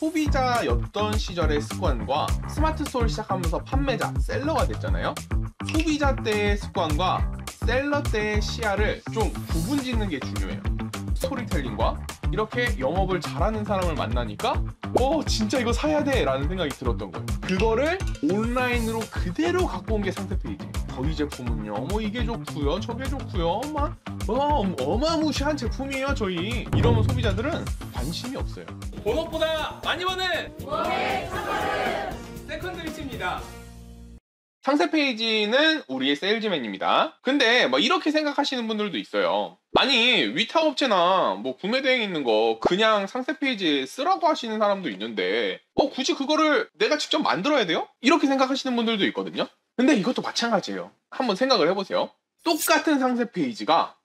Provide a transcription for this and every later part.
소비자였던 시절의 습관과 스마트 스토어를 시작하면서 판매자, 셀러가 됐잖아요. 소비자 때의 습관과 셀러 때의 시야를 좀 구분짓는 게 중요해요. 스토리텔링과 이렇게 영업을 잘하는 사람을 만나니까 진짜 이거 사야 돼 라는 생각이 들었던 거예요. 그거를 온라인으로 그대로 갖고 온 게 상세페이지. 저희 제품은요 이게 좋고요 저게 좋고요 어마무시한 제품이에요 저희. 이러면 소비자들은 관심이 없어요. 본업보다 많이 버는 세컨드 위치입니다. 상세 페이지는 우리의 세일즈맨입니다. 근데 이렇게 생각하시는 분들도 있어요. 아니 위탁업체나 구매 대행 있는 거 그냥 상세 페이지에 쓰라고 하시는 사람도 있는데 굳이 그거를 내가 직접 만들어야 돼요? 이렇게 생각하시는 분들도 있거든요. 근데 이것도 마찬가지예요. 한번 생각을 해보세요. 똑같은 상세 페이지가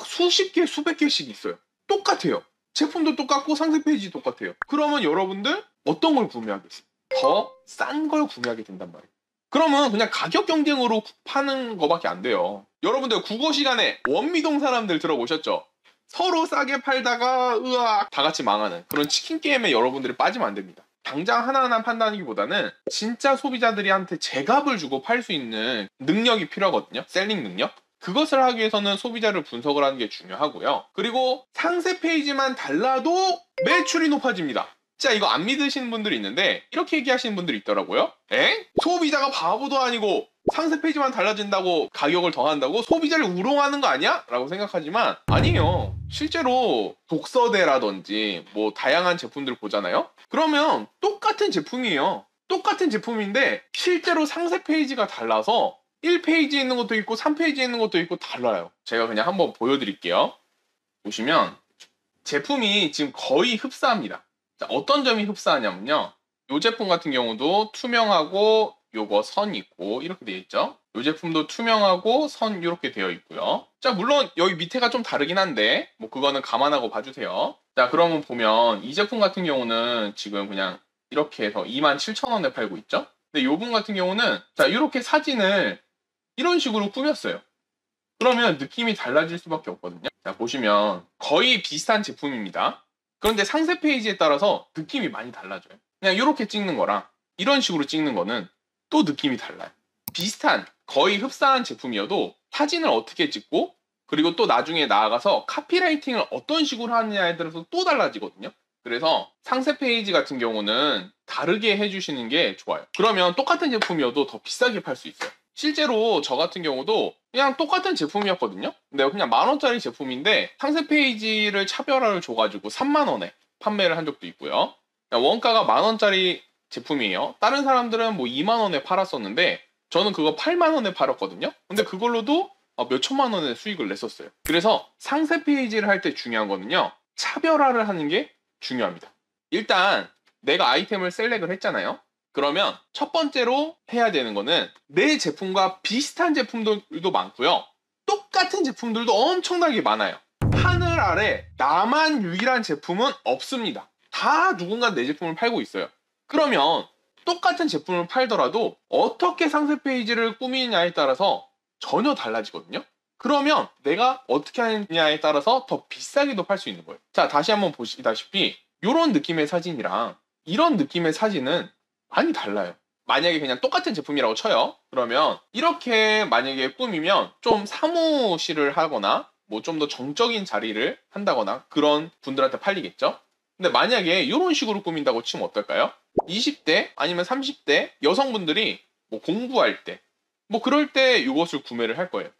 수십 개 수백 개씩 있어요. 똑같아요. 제품도 똑같고 상세 페이지 똑같아요. 그러면 여러분들 어떤 걸 구매하겠어요? 더 싼 걸 구매하게 된단 말이에요. 그러면 그냥 가격 경쟁으로 파는 거밖에 안 돼요. 여러분들 국어 시간에 원미동 사람들 들어보셨죠? 서로 싸게 팔다가 으악 다 같이 망하는 그런 치킨 게임에 여러분들이 빠지면 안 됩니다. 당장 하나하나 판단하기보다는 진짜 소비자들한테 제값을 주고 팔 수 있는 능력이 필요하거든요. 셀링 능력. 그것을 하기 위해서는 소비자를 분석을 하는 게 중요하고요. 그리고 상세 페이지만 달라도 매출이 높아집니다. 진짜 이거 안 믿으시는 분들이 있는데 이렇게 얘기하시는 분들이 있더라고요. 소비자가 바보도 아니고 상세 페이지만 달라진다고 가격을 더한다고 소비자를 우롱하는 거 아니야? 라고 생각하지만 아니에요. 실제로 독서대라든지 다양한 제품들 보잖아요. 그러면 똑같은 제품이에요. 똑같은 제품인데 실제로 상세 페이지가 달라서 1페이지에 있는 것도 있고 3페이지에 있는 것도 있고 달라요. 제가 그냥 한번 보여드릴게요. 보시면 제품이 지금 거의 흡사합니다. 자, 어떤 점이 흡사하냐면요. 이 제품 같은 경우도 투명하고 요거 선 있고 이렇게 되어 있죠. 이 제품도 투명하고 선 이렇게 되어 있고요. 자, 물론 여기 밑에가 좀 다르긴 한데 그거는 감안하고 봐주세요. 자, 그러면 보면 이 제품 같은 경우는 지금 그냥 이렇게 해서 27,000원에 팔고 있죠. 근데 요분 같은 경우는 자, 이렇게 사진을 이런 식으로 꾸몄어요. 그러면 느낌이 달라질 수밖에 없거든요. 자, 보시면 거의 비슷한 제품입니다. 그런데 상세 페이지에 따라서 느낌이 많이 달라져요. 그냥 이렇게 찍는 거랑 이런 식으로 찍는 거는 또 느낌이 달라요. 비슷한 거의 흡사한 제품이어도 사진을 어떻게 찍고 그리고 또 나중에 나아가서 카피라이팅을 어떤 식으로 하느냐에 따라서 또 달라지거든요. 그래서 상세 페이지 같은 경우는 다르게 해주시는 게 좋아요. 그러면 똑같은 제품이어도 더 비싸게 팔 수 있어요. 실제로 저 같은 경우도 그냥 똑같은 제품이었거든요. 근데 그냥 10,000원짜리 제품인데 상세 페이지를 차별화를 줘가지고 30,000원에 판매를 한 적도 있고요. 원가가 10,000원짜리 제품이에요. 다른 사람들은 20,000원에 팔았었는데 저는 그거 80,000원에 팔았거든요. 근데 그걸로도 몇 천만 원의 수익을 냈었어요. 그래서 상세 페이지를 할 때 중요한 거는요, 차별화를 하는 게 중요합니다. 일단 내가 아이템을 셀렉을 했잖아요. 그러면 첫 번째로 해야 되는 거는 내 제품과 비슷한 제품들도 많고요. 똑같은 제품들도 엄청나게 많아요. 하늘 아래 나만 유일한 제품은 없습니다. 다 누군가 내 제품을 팔고 있어요. 그러면 똑같은 제품을 팔더라도 어떻게 상세 페이지를 꾸미느냐에 따라서 전혀 달라지거든요. 그러면 내가 어떻게 하느냐에 따라서 더 비싸게도 팔 수 있는 거예요. 자, 다시 한번 보시다시피 이런 느낌의 사진이랑 이런 느낌의 사진은 많이 달라요. 만약에 그냥 똑같은 제품이라고 쳐요. 그러면 이렇게 만약에 꾸미면 좀 사무실을 하거나 좀 더 정적인 자리를 한다거나 그런 분들한테 팔리겠죠. 근데 만약에 이런 식으로 꾸민다고 치면 어떨까요? 20대 아니면 30대 여성분들이 공부할 때 그럴 때 이것을 구매를 할 거예요.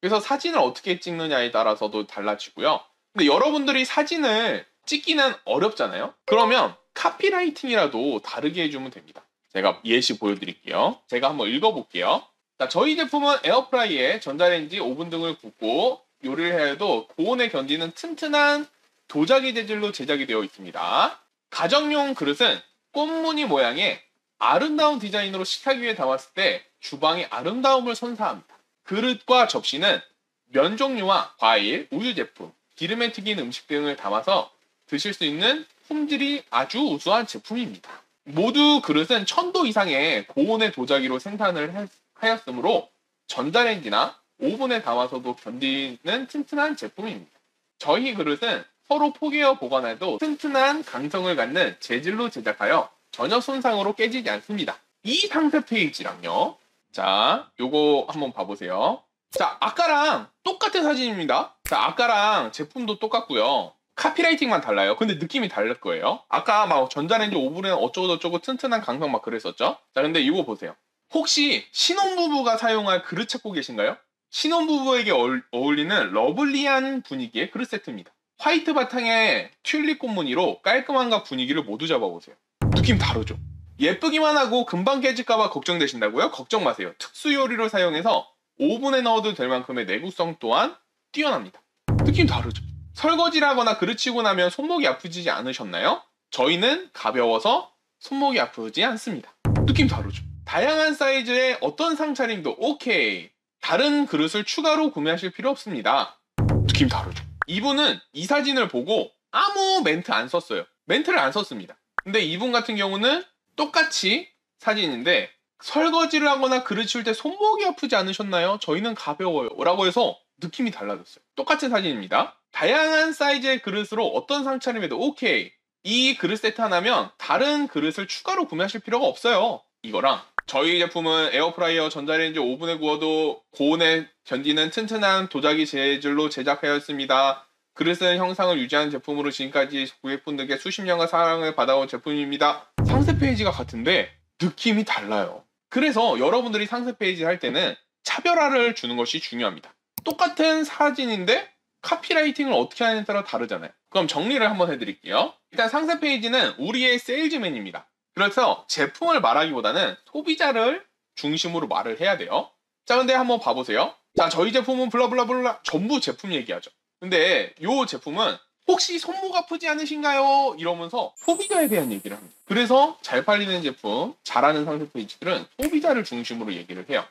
그래서 사진을 어떻게 찍느냐에 따라서도 달라지고요. 근데 여러분들이 사진을 찍기는 어렵잖아요. 그러면 카피라이팅이라도 다르게 해주면 됩니다. 제가 예시 보여드릴게요. 제가 한번 읽어볼게요. 자, 저희 제품은 에어프라이에 전자레인지, 오븐 등을 굽고 요리를 해야 해도 고온에 견디는 튼튼한 도자기 재질로 제작이 되어 있습니다. 가정용 그릇은 꽃무늬 모양의 아름다운 디자인으로 식탁 위에 담았을 때 주방의 아름다움을 선사합니다. 그릇과 접시는 면 종류와 과일, 우유 제품, 기름에 튀긴 음식 등을 담아서 드실 수 있는 품질이 아주 우수한 제품입니다. 모두 그릇은 1000도 이상의 고온의 도자기로 생산을 하였으므로 전자레인지나 오븐에 담아서도 견디는 튼튼한 제품입니다. 저희 그릇은 서로 포개어 보관해도 튼튼한 강성을 갖는 재질로 제작하여 전혀 손상으로 깨지지 않습니다. 이 상세 페이지랑요. 자, 요거 한번 봐보세요. 자, 아까랑 똑같은 사진입니다. 자, 아까랑 제품도 똑같고요. 카피라이팅만 달라요. 근데 느낌이 다를 거예요. 아까 막 전자레인지 오븐에 어쩌고저쩌고 튼튼한 강성 막 그랬었죠? 자, 근데 이거 보세요. 혹시 신혼부부가 사용할 그릇 찾고 계신가요? 신혼부부에게 어울리는 러블리한 분위기의 그릇 세트입니다. 화이트 바탕에 튤립 꽃무늬로 깔끔함과 분위기를 모두 잡아보세요. 느낌 다르죠? 예쁘기만 하고 금방 깨질까봐 걱정되신다고요? 걱정 마세요. 특수 요리를 사용해서 오븐에 넣어도 될 만큼의 내구성 또한 뛰어납니다. 느낌 다르죠? 설거지를 하거나 그르치고 나면 손목이 아프지 않으셨나요? 저희는 가벼워서 손목이 아프지 않습니다. 느낌 다르죠? 다양한 사이즈의 어떤 상차림도 오케이. 다른 그릇을 추가로 구매하실 필요 없습니다. 느낌 다르죠? 이분은 이 사진을 보고 아무 멘트 안 썼어요. 멘트를 안 썼습니다. 근데 이분 같은 경우는 똑같이 사진인데 설거지를 하거나 그릇 치울 때 손목이 아프지 않으셨나요? 저희는 가벼워요 라고 해서 느낌이 달라졌어요. 똑같은 사진입니다. 다양한 사이즈의 그릇으로 어떤 상차림에도 오케이. 이 그릇 세트 하나면 다른 그릇을 추가로 구매하실 필요가 없어요. 이거랑 저희 제품은 에어프라이어, 전자레인지, 오븐에 구워도 고온에 견디는 튼튼한 도자기 재질로 제작하였습니다. 그릇은 형상을 유지하는 제품으로 지금까지 고객분들께 수십 년간 사랑을 받아온 제품입니다. 상세 페이지가 같은데 느낌이 달라요. 그래서 여러분들이 상세 페이지 할 때는 차별화를 주는 것이 중요합니다. 똑같은 사진인데 카피라이팅을 어떻게 하느냐에 따라 다르잖아요. 그럼 정리를 한번 해드릴게요. 일단 상세 페이지는 우리의 세일즈맨입니다. 그래서 제품을 말하기보다는 소비자를 중심으로 말을 해야 돼요. 자, 근데 한번 봐보세요. 자, 저희 제품은 블라블라블라 전부 제품 얘기하죠. 근데 이 제품은 혹시 손목 아프지 않으신가요? 이러면서 소비자에 대한 얘기를 합니다. 그래서 잘 팔리는 제품, 잘하는 상세 페이지들은 소비자를 중심으로 얘기를 해요.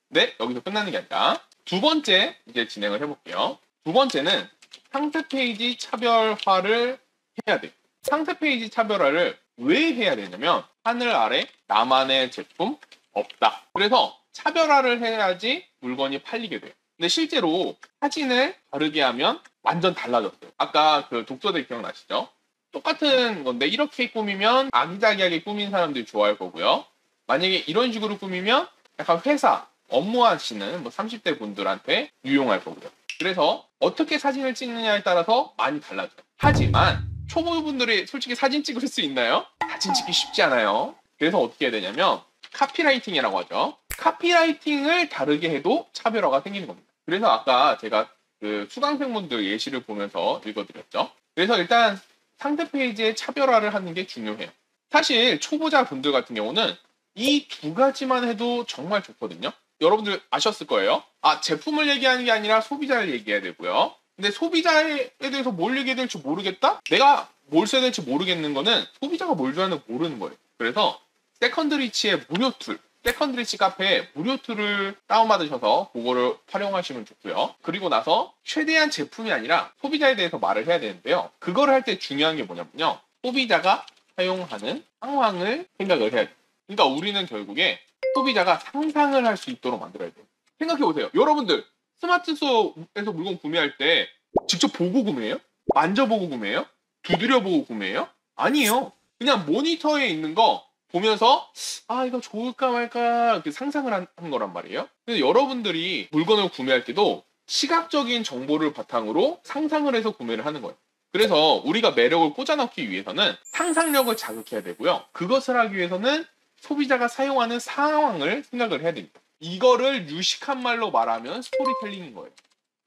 근데 여기서 끝나는 게 아니라 두 번째 이제 진행을 해볼게요. 두 번째는 상세 페이지 차별화를 해야 돼요. 상세 페이지 차별화를 왜 해야 되냐면 하늘 아래 나만의 제품 없다. 그래서 차별화를 해야지 물건이 팔리게 돼요. 근데 실제로 사진을 다르게 하면 완전 달라졌어요. 아까 그 독서대 기억나시죠? 똑같은 건데 이렇게 꾸미면 아기자기하게 꾸민 사람들이 좋아할 거고요. 만약에 이런 식으로 꾸미면 약간 회사, 업무하시는 뭐 30대 분들한테 유용할 거고요. 그래서 어떻게 사진을 찍느냐에 따라서 많이 달라져요. 하지만 초보분들이 솔직히 사진 찍을 수 있나요? 사진 찍기 쉽지 않아요. 그래서 어떻게 해야 되냐면 카피라이팅이라고 하죠. 카피라이팅을 다르게 해도 차별화가 생기는 겁니다. 그래서 아까 제가 그 수강생분들 예시를 보면서 읽어드렸죠. 그래서 일단 상세 페이지의 차별화를 하는 게 중요해요. 사실 초보자 분들 같은 경우는 이 두 가지만 해도 정말 좋거든요. 여러분들 아셨을 거예요. 아, 제품을 얘기하는 게 아니라 소비자를 얘기해야 되고요. 근데 소비자에 대해서 뭘 얘기해야 될지 모르겠다? 내가 뭘 써야 될지 모르겠는 거는 소비자가 뭘 좋아하는지 모르는 거예요. 그래서 세컨드리치의 무료 툴, 세컨드리치 카페에 무료 툴을 다운받으셔서 그거를 활용하시면 좋고요. 그리고 나서 최대한 제품이 아니라 소비자에 대해서 말을 해야 되는데요. 그거를 할 때 중요한 게 뭐냐면요. 소비자가 사용하는 상황을 생각을 해야 돼요. 그러니까 우리는 결국에 소비자가 상상을 할 수 있도록 만들어야 돼요. 생각해보세요. 여러분들 스마트스토어에서 물건 구매할 때 직접 보고 구매해요? 만져보고 구매해요? 두드려보고 구매해요? 아니에요. 그냥 모니터에 있는 거 보면서 아, 이거 좋을까 말까 이렇게 상상을 한 거란 말이에요. 근데 여러분들이 물건을 구매할 때도 시각적인 정보를 바탕으로 상상을 해서 구매를 하는 거예요. 그래서 우리가 매력을 꽂아넣기 위해서는 상상력을 자극해야 되고요. 그것을 하기 위해서는 소비자가 사용하는 상황을 생각을 해야 됩니다. 이거를 유식한 말로 말하면 스토리텔링인 거예요.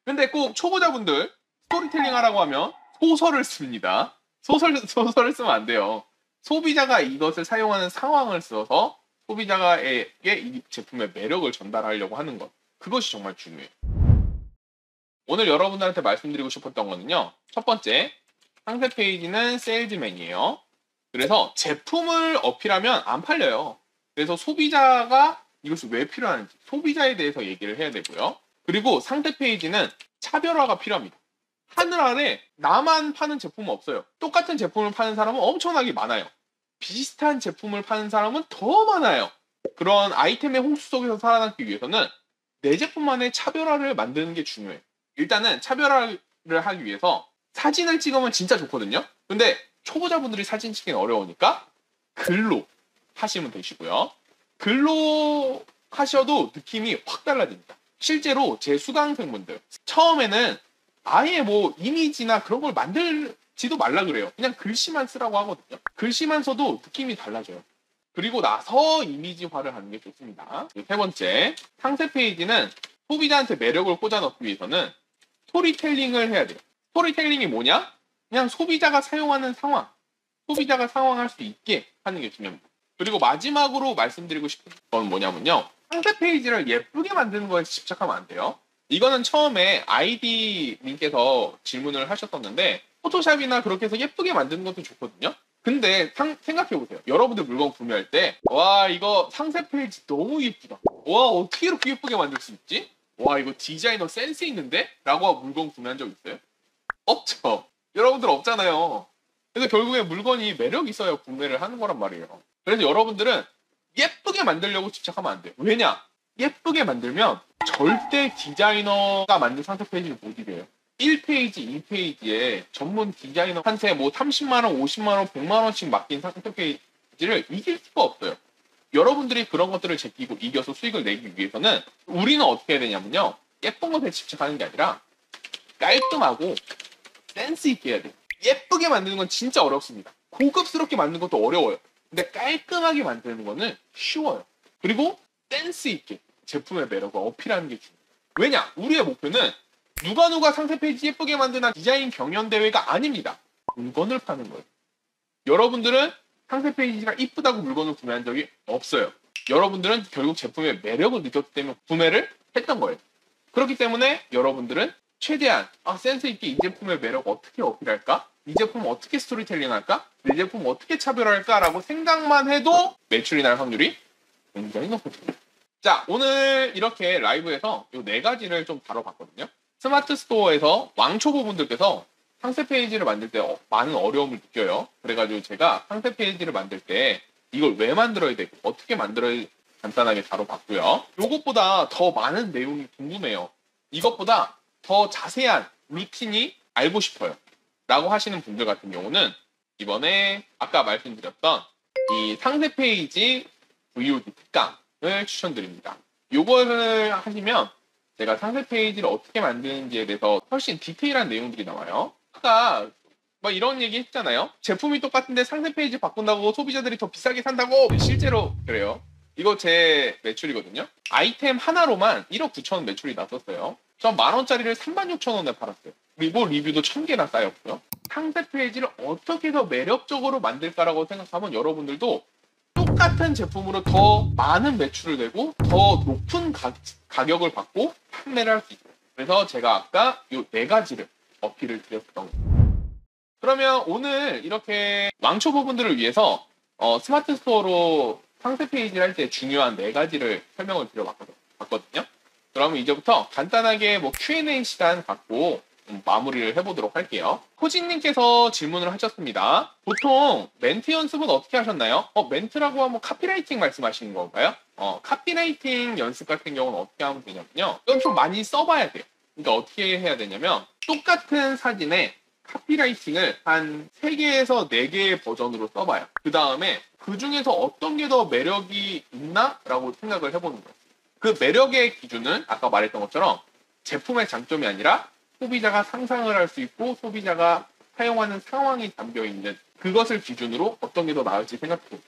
근데 꼭 초보자분들 스토리텔링 하라고 하면 소설을 씁니다. 소설을 쓰면 안 돼요. 소비자가 이것을 사용하는 상황을 써서 소비자에게 이 제품의 매력을 전달하려고 하는 것. 그것이 정말 중요해요. 오늘 여러분들한테 말씀드리고 싶었던 거는요. 첫 번째, 상세 페이지는 세일즈맨이에요. 그래서 제품을 어필하면 안 팔려요. 그래서 소비자가 이것이 왜 필요한지 소비자에 대해서 얘기를 해야 되고요. 그리고 상세 페이지는 차별화가 필요합니다. 하늘 아래 나만 파는 제품은 없어요. 똑같은 제품을 파는 사람은 엄청나게 많아요. 비슷한 제품을 파는 사람은 더 많아요. 그런 아이템의 홍수 속에서 살아남기 위해서는 내 제품만의 차별화를 만드는 게 중요해요. 일단은 차별화를 하기 위해서 사진을 찍으면 진짜 좋거든요. 근데 초보자분들이 사진 찍기는 어려우니까 글로 하시면 되시고요. 글로 하셔도 느낌이 확 달라집니다. 실제로 제 수강생분들 처음에는 아예 뭐 이미지나 그런 걸 만들지도 말라 그래요. 그냥 글씨만 쓰라고 하거든요. 글씨만 써도 느낌이 달라져요. 그리고 나서 이미지화를 하는 게 좋습니다. 세 번째, 상세 페이지는 소비자한테 매력을 꽂아 넣기 위해서는 스토리텔링을 해야 돼요. 스토리텔링이 뭐냐? 그냥 소비자가 사용하는 상황, 소비자가 상황할 수 있게 하는 게 중요합니다. 그리고 마지막으로 말씀드리고 싶은 건 뭐냐면요. 상세 페이지를 예쁘게 만드는 거에 집착하면 안 돼요. 이거는 처음에 아이디님께서 질문을 하셨었는데 포토샵이나 그렇게 해서 예쁘게 만드는 것도 좋거든요. 근데 생각해보세요. 여러분들 물건 구매할 때 와 이거 상세 페이지 너무 예쁘다. 와 어떻게 이렇게 예쁘게 만들 수 있지? 와 이거 디자이너 센스 있는데? 라고 하고 물건 구매한 적 있어요? 없죠. 여러분들 없잖아요. 그래서 결국에 물건이 매력 있어야 구매를 하는 거란 말이에요. 그래서 여러분들은 예쁘게 만들려고 집착하면 안 돼요. 왜냐? 예쁘게 만들면 절대 디자이너가 만든 상세 페이지를 못 이겨요. 1페이지, 2페이지에 전문 디자이너한테 뭐 30만원, 50만원, 100만원씩 맡긴 상세 페이지를 이길 수가 없어요. 여러분들이 그런 것들을 제끼고 이겨서 수익을 내기 위해서는 우리는 어떻게 해야 되냐면요. 예쁜 것에 집착하는 게 아니라 깔끔하고 센스 있게 해야 돼요. 예쁘게 만드는 건 진짜 어렵습니다. 고급스럽게 만드는 것도 어려워요. 근데 깔끔하게 만드는 거는 쉬워요. 그리고 센스 있게 제품의 매력을 어필하는 게 중요해요. 왜냐? 우리의 목표는 누가 상세 페이지 예쁘게 만드는 디자인 경연 대회가 아닙니다. 물건을 파는 거예요. 여러분들은 상세 페이지가 이쁘다고 물건을 구매한 적이 없어요. 여러분들은 결국 제품의 매력을 느꼈기 때문에 구매를 했던 거예요. 그렇기 때문에 여러분들은 최대한 센스 있게 이 제품의 매력 어떻게 어필할까? 이 제품 어떻게 스토리텔링 할까? 이 제품 어떻게 차별할까? 라고 생각만 해도 매출이 날 확률이 굉장히 높거든요. 자, 오늘 이렇게 라이브에서 이 네 가지를 좀 다뤄봤거든요. 스마트 스토어에서 왕초보분들께서 상세 페이지를 만들 때 많은 어려움을 느껴요. 그래가지고 제가 상세 페이지를 만들 때 이걸 왜 만들어야 되고 어떻게 만들어야 간단하게 다뤄봤고요. 이것보다 더 많은 내용이 궁금해요. 이것보다 더 자세한 루틴이 알고 싶어요. 라고 하시는 분들 같은 경우는 이번에 아까 말씀드렸던 이 상세 페이지 VOD 특강을 추천드립니다. 요거를 하시면 제가 상세 페이지를 어떻게 만드는지에 대해서 훨씬 디테일한 내용들이 나와요. 아까 뭐 이런 얘기 했잖아요. 제품이 똑같은데 상세 페이지 바꾼다고 소비자들이 더 비싸게 산다고. 실제로 그래요. 이거 제 매출이거든요. 아이템 하나로만 1억 9천 원 매출이 났었어요. 전 10,000원짜리를 36,000원에 팔았어요. 그리고 리뷰도 1000개나 쌓였고요. 상세 페이지를 어떻게 더 매력적으로 만들까라고 생각하면 여러분들도 똑같은 제품으로 더 많은 매출을 내고 더 높은 가격을 받고 판매를 할 수 있어요. 그래서 제가 아까 이 네 가지를 어필을 드렸던 거예요. 그러면 오늘 이렇게 왕초보분들을 위해서 스마트 스토어로 상세 페이지를 할 때 중요한 네 가지를 설명을 드려봤거든요. 그러면 이제부터 간단하게 뭐 Q&A 시간 갖고 마무리를 해보도록 할게요. 호진님께서 질문을 하셨습니다. 보통 멘트 연습은 어떻게 하셨나요? 멘트라고 하면 카피라이팅 말씀하시는 건가요? 카피라이팅 연습 같은 경우는 어떻게 하면 되냐면요. 이건 좀 많이 써봐야 돼요. 그러니까 어떻게 해야 되냐면 똑같은 사진에 카피라이팅을 한 3개에서 4개의 버전으로 써봐요. 그 다음에 그 중에서 어떤 게 더 매력이 있나? 라고 생각을 해보는 거예요. 그 매력의 기준은 아까 말했던 것처럼 제품의 장점이 아니라 소비자가 상상을 할 수 있고 소비자가 사용하는 상황이 담겨있는 그것을 기준으로 어떤 게 더 나을지 생각해보고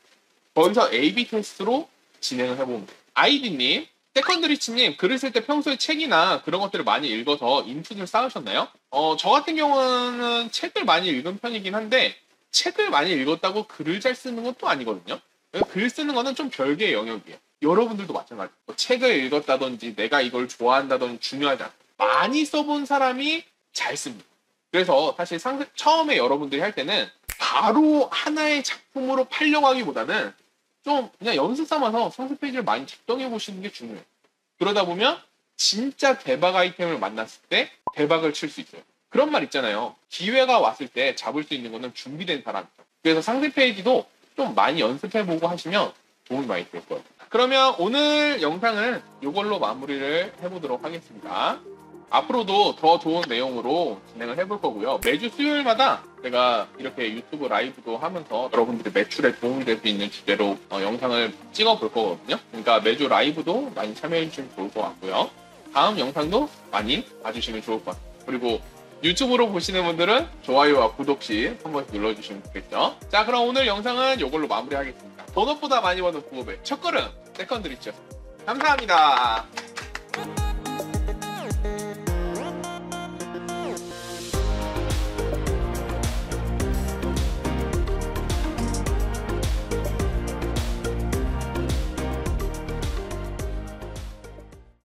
거기서 A/B 테스트로 진행을 해보면 돼요. 아이디님, 세컨드리치님 글을 쓸 때 평소에 책이나 그런 것들을 많이 읽어서 인풋을 쌓으셨나요? 저 같은 경우는 책을 많이 읽은 편이긴 한데 책을 많이 읽었다고 글을 잘 쓰는 것도 아니거든요. 글 쓰는 거는 좀 별개의 영역이에요. 여러분들도 마찬가지예요. 책을 읽었다든지 내가 이걸 좋아한다든지 중요하지 않아요. 많이 써본 사람이 잘 씁니다. 그래서 사실 처음에 여러분들이 할 때는 바로 하나의 작품으로 팔려고 하기보다는 좀 그냥 연습 삼아서 상세 페이지를 많이 작성해 보시는 게 중요해요. 그러다 보면 진짜 대박 아이템을 만났을 때 대박을 칠 수 있어요. 그런 말 있잖아요. 기회가 왔을 때 잡을 수 있는 거는 준비된 사람이죠. 그래서 상세 페이지도 좀 많이 연습해보고 하시면 도움이 많이 될 거예요. 그러면 오늘 영상은 이걸로 마무리를 해보도록 하겠습니다. 앞으로도 더 좋은 내용으로 진행을 해볼 거고요. 매주 수요일마다 제가 이렇게 유튜브 라이브도 하면서 여러분들의 매출에 도움이 될 수 있는 주제로 영상을 찍어 볼 거거든요. 그러니까 매주 라이브도 많이 참여해 주시면 좋을 것 같고요. 다음 영상도 많이 봐주시면 좋을 것 같아요. 그리고 유튜브로 보시는 분들은 좋아요와 구독 시 한 번씩 눌러주시면 좋겠죠. 자, 그럼 오늘 영상은 이걸로 마무리하겠습니다. 본업보다 많이 버는 부업의 첫걸음 세컨드 리치였습니다. 감사합니다.